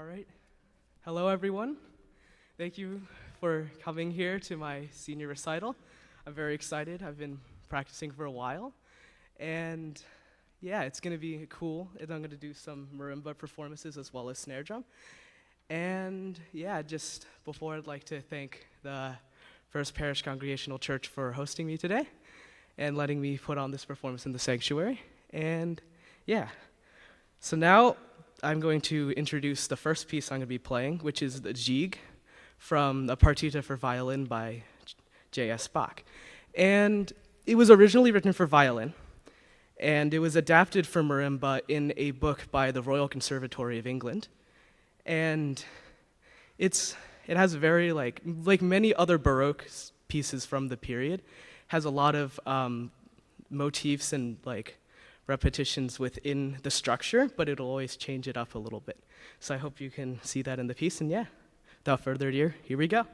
All right. Hello, everyone. Thank you for coming here to my senior recital. I'm very excited. I've been practicing for a while. And yeah, it's going to be cool. And I'm going to do some marimba performances as well as snare drum. And yeah, just before, I'd like to thank the First Parish Congregational Church for hosting me today and letting me put on this performance in the sanctuary. And yeah, so now I'm going to introduce the first piece I'm going to be playing, which is the Jig from the Partita for Violin by J.S. Bach. And it was originally written for violin, and it was adapted for marimba in a book by the Royal Conservatory of England. And it has very, like many other Baroque pieces from the period, has a lot of motifs and repetitions within the structure, but it'll always change it up a little bit. So I hope you can see that in the piece, and yeah, without further ado, here we go.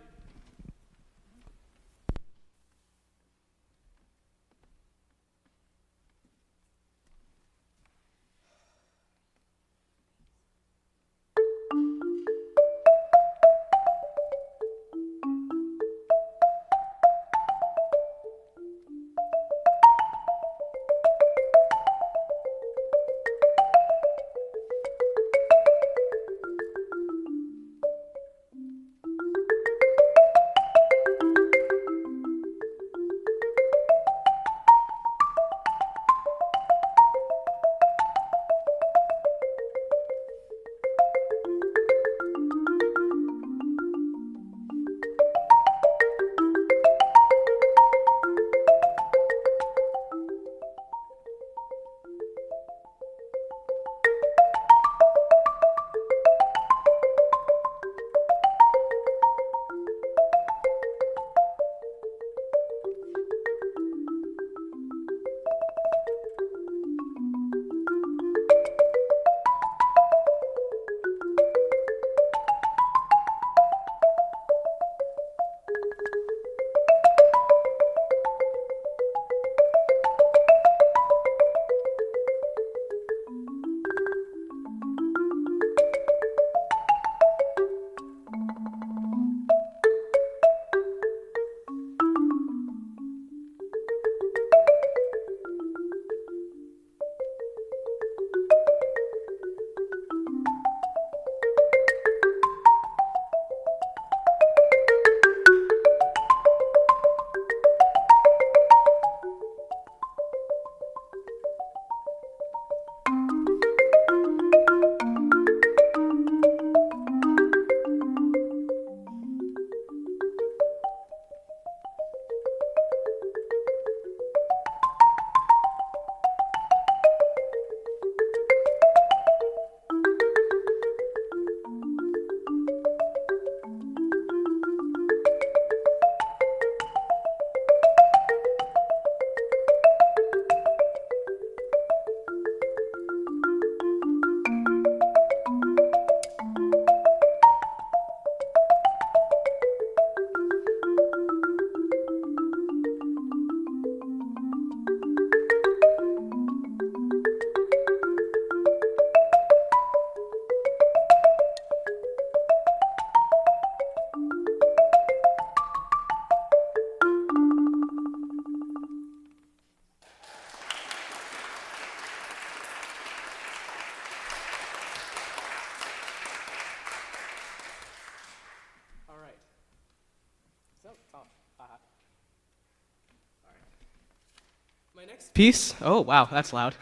My next piece, oh wow, that's loud.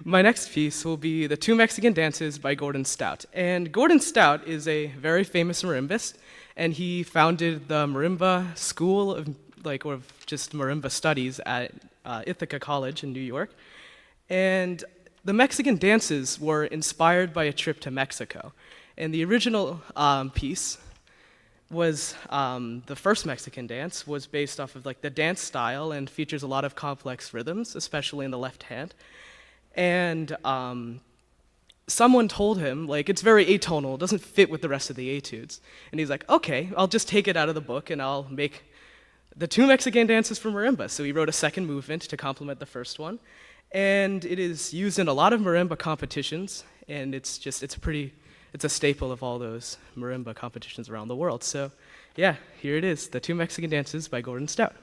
My next piece will be the Two Mexican Dances by Gordon Stout. And Gordon Stout is a very famous marimbist, and he founded the marimba school of just marimba studies at Ithaca College in New York. And the Mexican dances were inspired by a trip to Mexico. And the original piece was the first Mexican dance, was based off of the dance style and features a lot of complex rhythms, especially in the left hand. And someone told him, it's very atonal, it doesn't fit with the rest of the etudes. And he's like, okay, I'll just take it out of the book and I'll make the Two Mexican Dances for marimba. So he wrote a second movement to complement the first one. And it is used in a lot of marimba competitions, and it's a pretty it's a staple of all those marimba competitions around the world. So yeah, here it is, the Two Mexican Dances by Gordon Stout.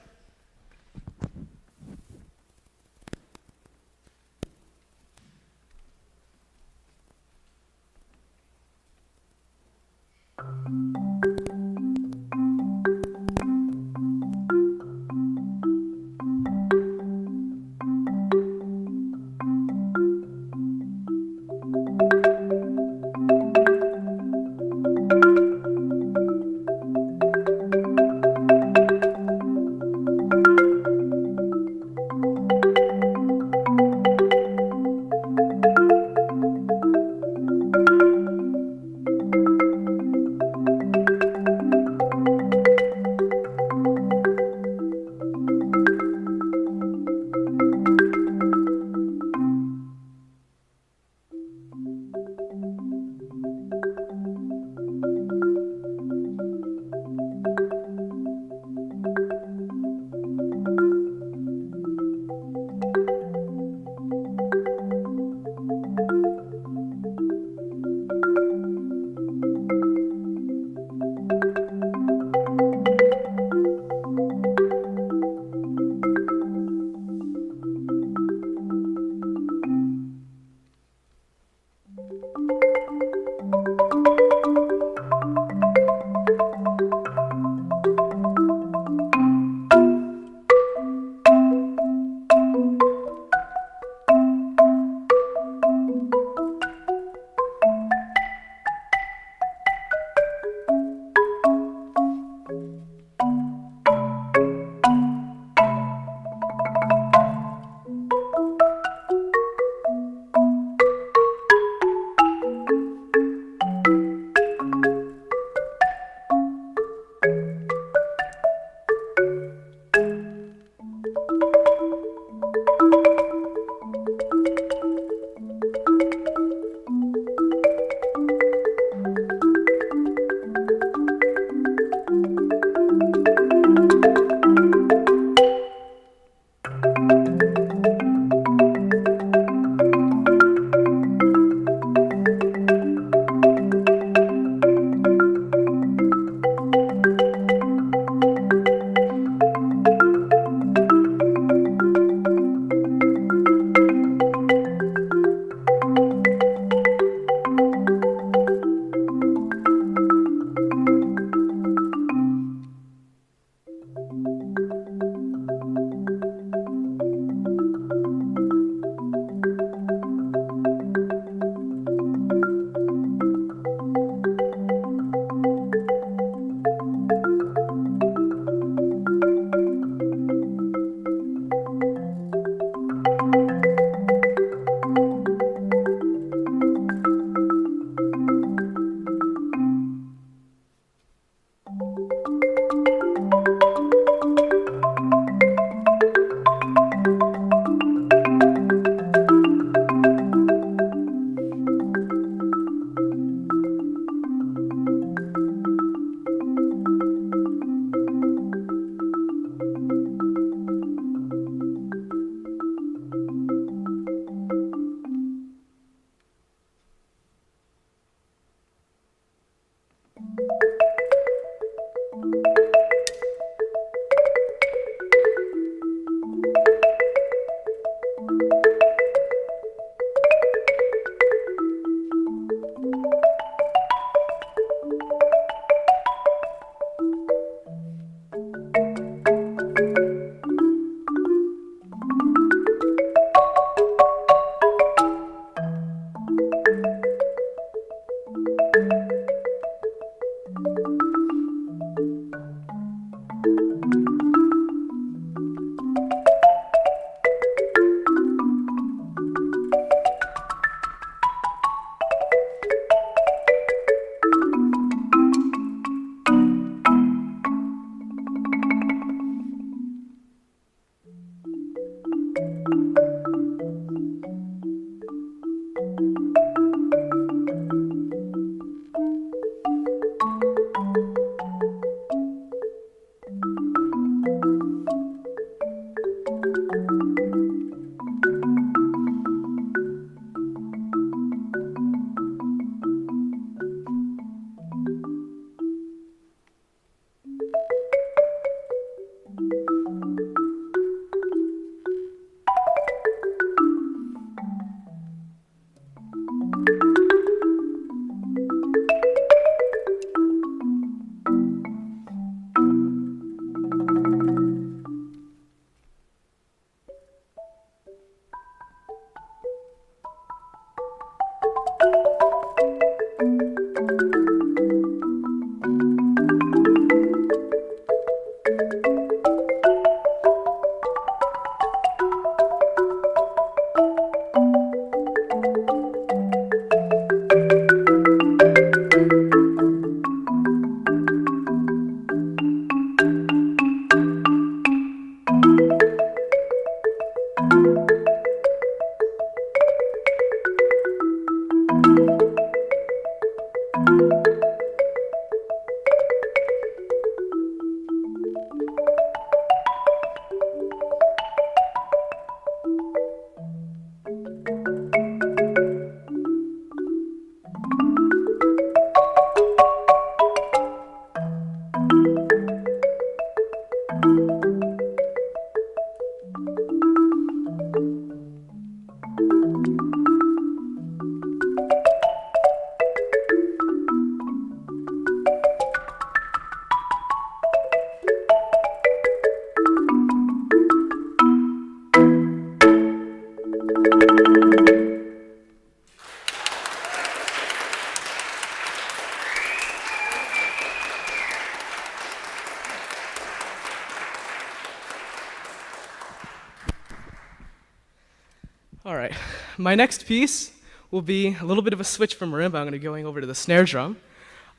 All right, my next piece will be a little bit of a switch from marimba. I'm going to be going over to the snare drum.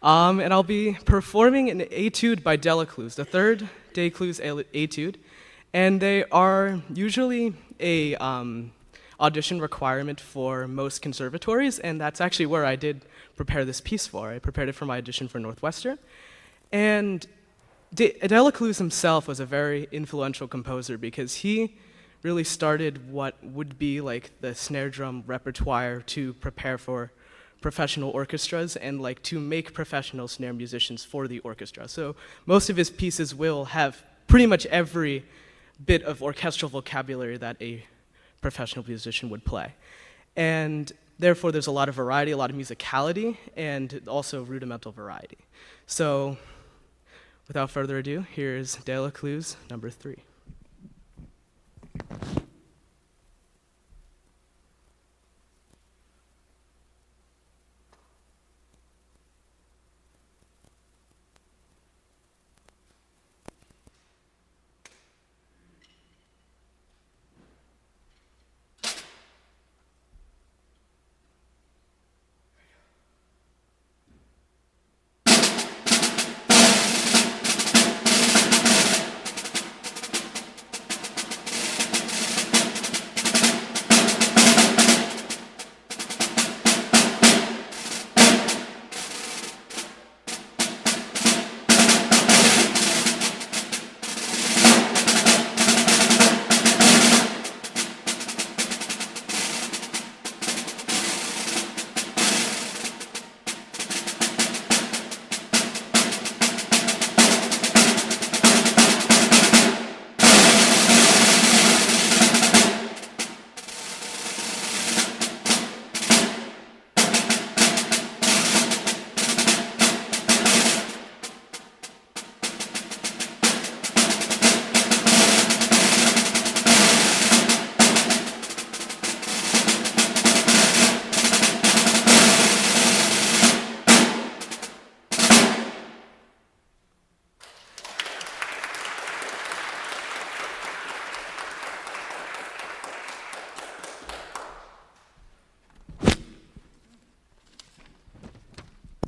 And I'll be performing an etude by Delacluse, the third Delacluse etude. And they are usually a audition requirement for most conservatories, and that's actually where I did prepare this piece for. I prepared it for my audition for Northwestern. And Delacluse himself was a very influential composer because he really started what would be like the snare drum repertoire to prepare for professional orchestras and like to make professional snare musicians for the orchestra. So most of his pieces will have pretty much every bit of orchestral vocabulary that a professional musician would play. And therefore there's a lot of variety, a lot of musicality, and also rudimental variety. So without further ado, here's Delacluse number 3.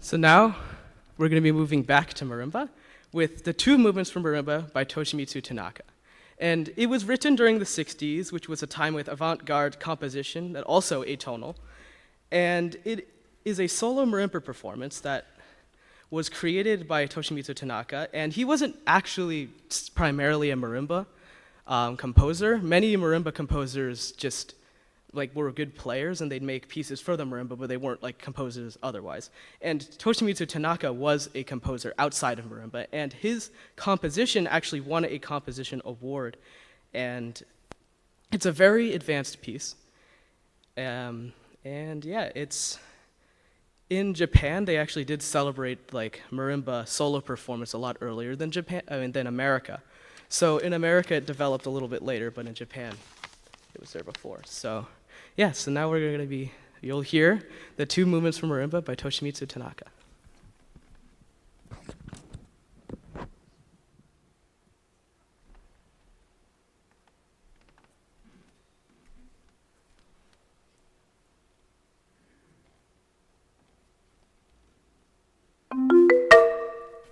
So now we're going to be moving back to marimba with the 2 movements from marimba by Toshimitsu Tanaka. And it was written during the 60s, which was a time with avant-garde composition that also atonal. And it is a solo marimba performance that was created by Toshimitsu Tanaka, and he wasn't actually primarily a marimba composer. Many marimba composers just were good players and they'd make pieces for the marimba, but they weren't like composers otherwise. And Toshimitsu Tanaka was a composer outside of marimba, and his composition actually won a composition award. And it's a very advanced piece. And yeah, it's in Japan, they actually did celebrate like marimba solo performance a lot earlier than than America. So in America, it developed a little bit later, but in Japan, it was there before. So yeah, so now we're going to be, you'll hear the 2 movements from marimba by Toshimitsu Tanaka.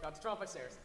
Got to draw by stairs.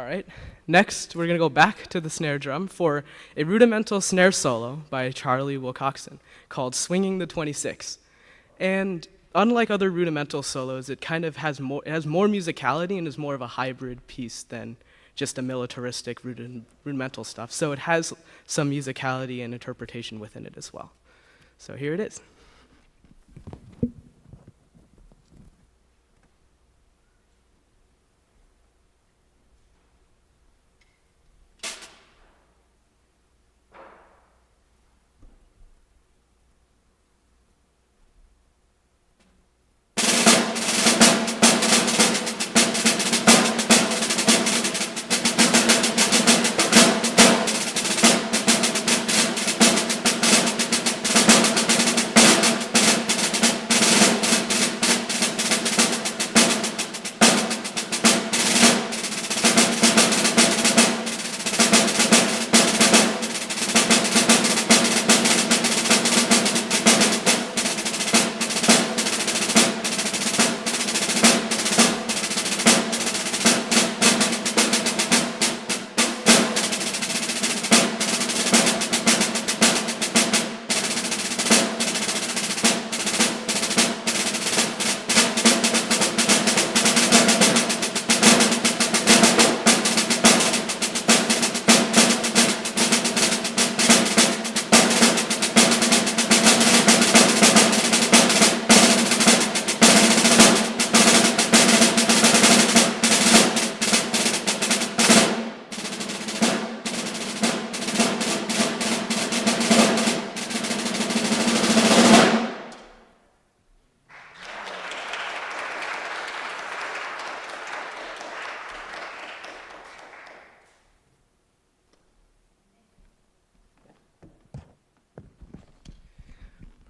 right. Next, we're going to go back to the snare drum for a rudimental snare solo by Charlie Wilcoxon called Swinging the 26. And unlike other rudimental solos, it kind of has more, it has more musicality and is more of a hybrid piece than just a militaristic rudimental stuff. So it has some musicality and interpretation within it as well. So here it is.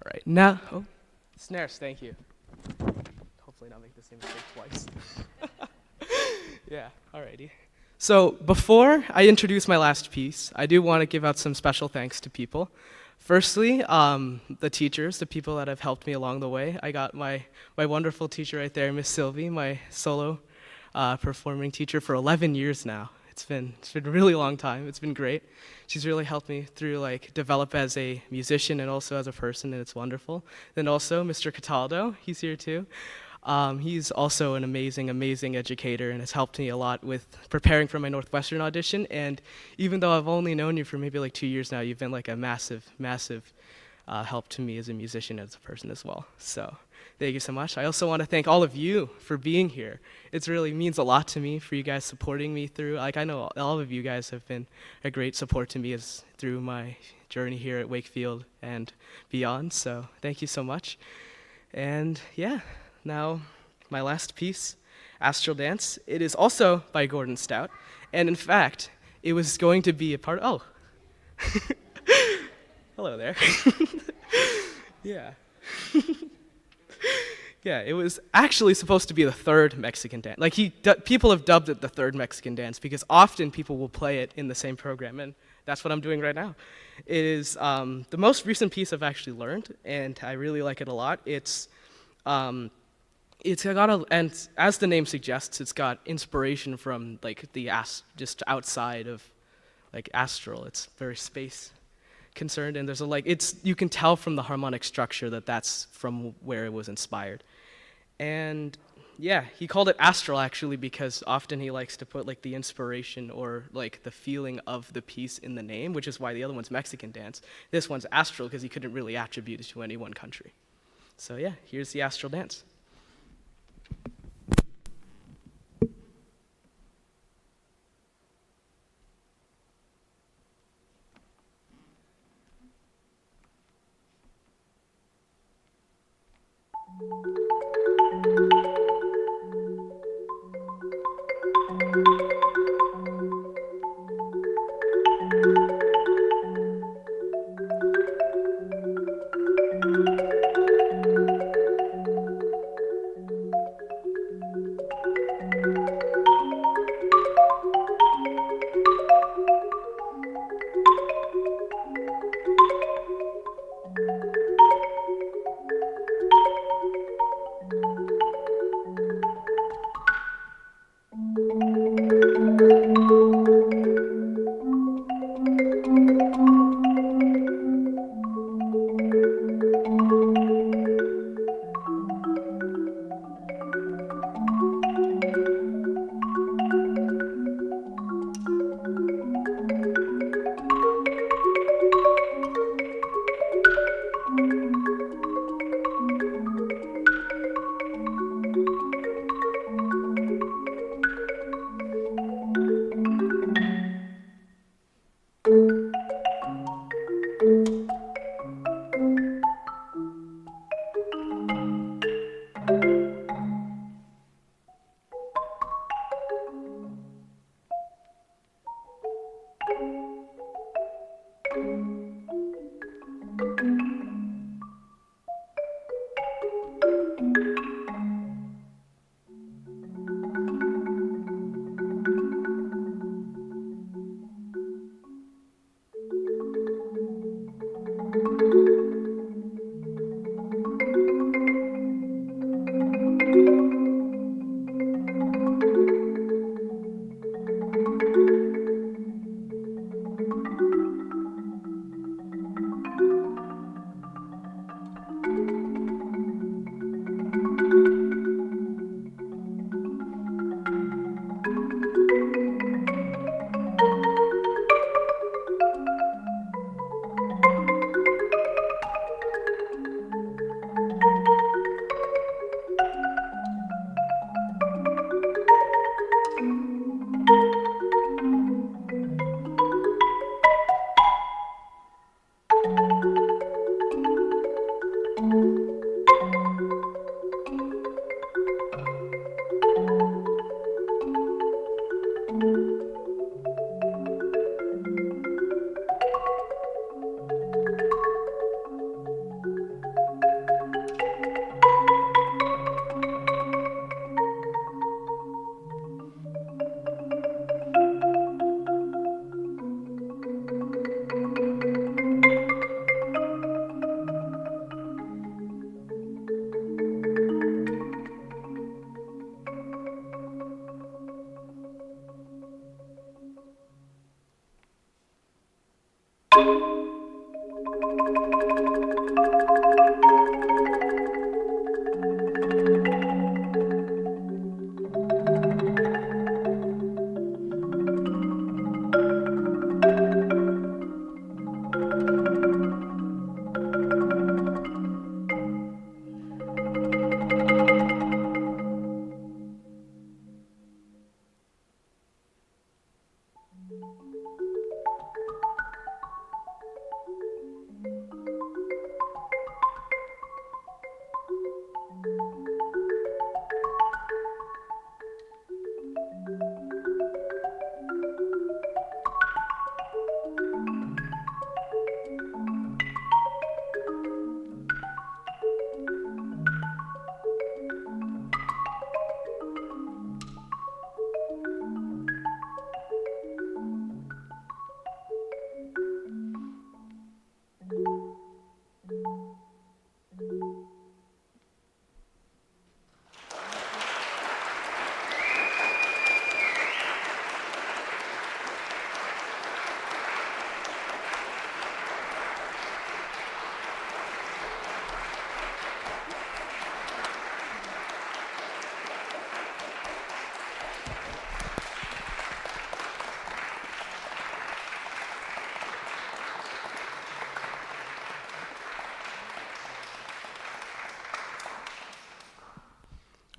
All right, now, oh, snares, thank you. Hopefully not make the same mistake twice. Yeah, alrighty. So before I introduce my last piece, I do want to give out some special thanks to people. Firstly, the teachers, the people that have helped me along the way. I got my wonderful teacher right there, Miss Sylvie, my solo performing teacher for 11 years now. It's been a really long time. It's been great. She's really helped me through develop as a musician and also as a person, and it's wonderful. Then also Mr. Cataldo, he's here too. He's also an amazing educator and has helped me a lot with preparing for my Northwestern audition. And even though I've only known you for maybe 2 years now, you've been a massive help to me as a musician and as a person as well. So thank you so much. I also want to thank all of you for being here. It really means a lot to me for you guys supporting me through, I know all of you guys have been a great support to me through my journey here at Wakefield and beyond. So thank you so much. And yeah, now my last piece, Astral Dance. It is also by Gordon Stout. And in fact, it was going to be a part, oh. Hello there. Yeah. Yeah, it was actually supposed to be the third Mexican dance. People have dubbed it the third Mexican dance because often people will play it in the same program, and that's what I'm doing right now. It is the most recent piece I've actually learned, and I really like it a lot. It's got and as the name suggests, it's got inspiration from just outside of astral. It's very space concerned, and there's you can tell from the harmonic structure that that's from where it was inspired. And yeah, he called it astral actually because often he likes to put the inspiration or the feeling of the piece in the name, which is why the other one's Mexican dance. This one's astral because he couldn't really attribute it to any one country. So yeah, here's the Astral Dance.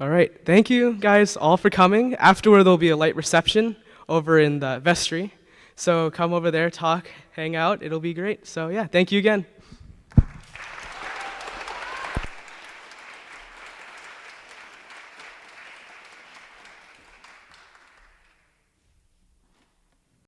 All right, thank you guys all for coming. Afterward, there'll be a light reception over in the vestry. So come over there, talk, hang out. It'll be great. So yeah, thank you again.